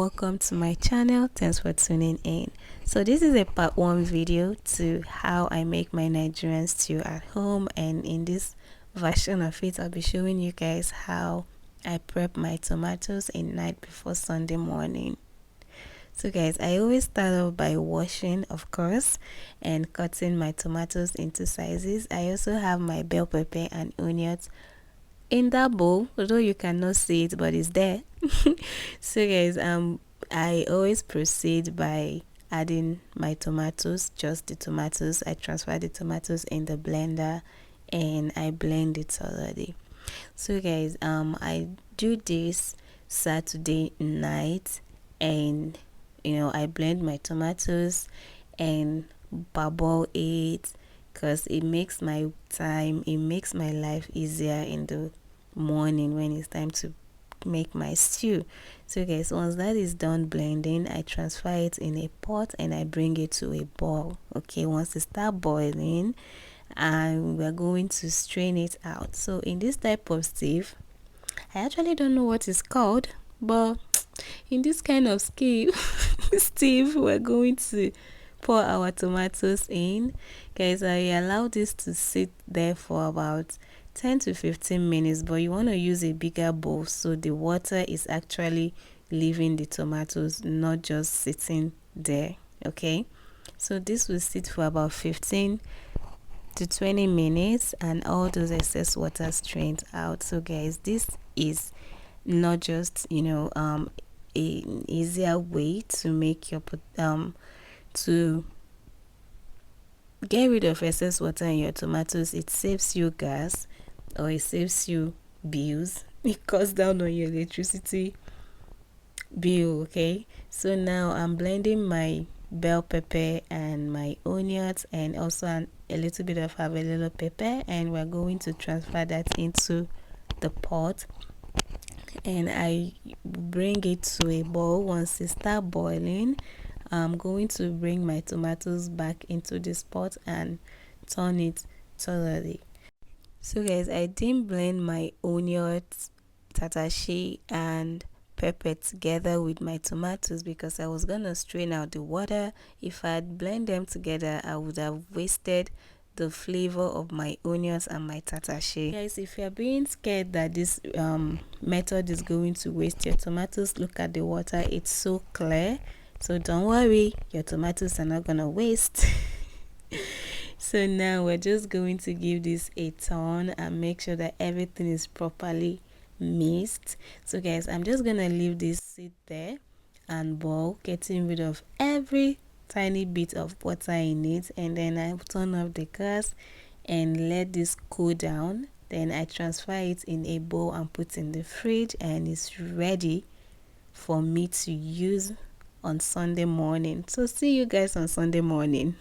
welcome to my channel. Thanks for tuning in. So this is a part 1 video to how I make my Nigerian stew at home, and in this version of it I'll be showing you guys how I prep my tomatoes a night before Sunday morning. So guys, I always start off by washing, of course, and cutting my tomatoes into sizes. I also have my bell pepper and onions in that bowl, although you cannot see it, but it's there. So guys, I always proceed by adding my tomatoes, just the tomatoes. I transfer the tomatoes in the blender and I blend it already. So guys, I do this Saturday night, and I blend my tomatoes and parboil it, because it makes my life easier in the morning when it's time to make my stew. So guys, once that is done blending, I transfer it in a pot and I bring it to a boil. Okay, once it start boiling, and we're going to strain it out. So in this type of stew, I actually don't know what it's called, but in this kind of stew we're going to pour our tomatoes in. Guys, I allow this to sit there for about 10 to 15 minutes, but you want to use a bigger bowl so the water is actually leaving the tomatoes, not just sitting there. Okay, so this will sit for about 15 to 20 minutes and all those excess water strained out. So guys, this is not just an easier way to make your to get rid of excess water in your tomatoes. It saves you gas, or it saves you bills. It cuts down on your electricity bill. Okay, so now I'm blending my bell pepper and my onions, and also a little bit of habanero pepper, and we're going to transfer that into the pot, and I bring it to a boil. Once it starts boiling, I'm going to bring my tomatoes back into this pot and turn it thoroughly. So guys, I didn't blend my onions, tatashi and pepper together with my tomatoes because I was gonna strain out the water. If I had blend them together, I would have wasted the flavor of my onions and my tatashi. Guys, if you're being scared that this method is going to waste your tomatoes, look at the water. It's so clear. So don't worry, your tomatoes are not gonna waste. So now we're just going to give this a turn and make sure that everything is properly mixed. So guys, I'm just gonna leave this sit there and boil, getting rid of every tiny bit of water in it, and then I turn off the gas and let this cool down. Then I transfer it in a bowl and put in the fridge, and it's ready for me to use on Sunday morning. So see you guys on Sunday morning.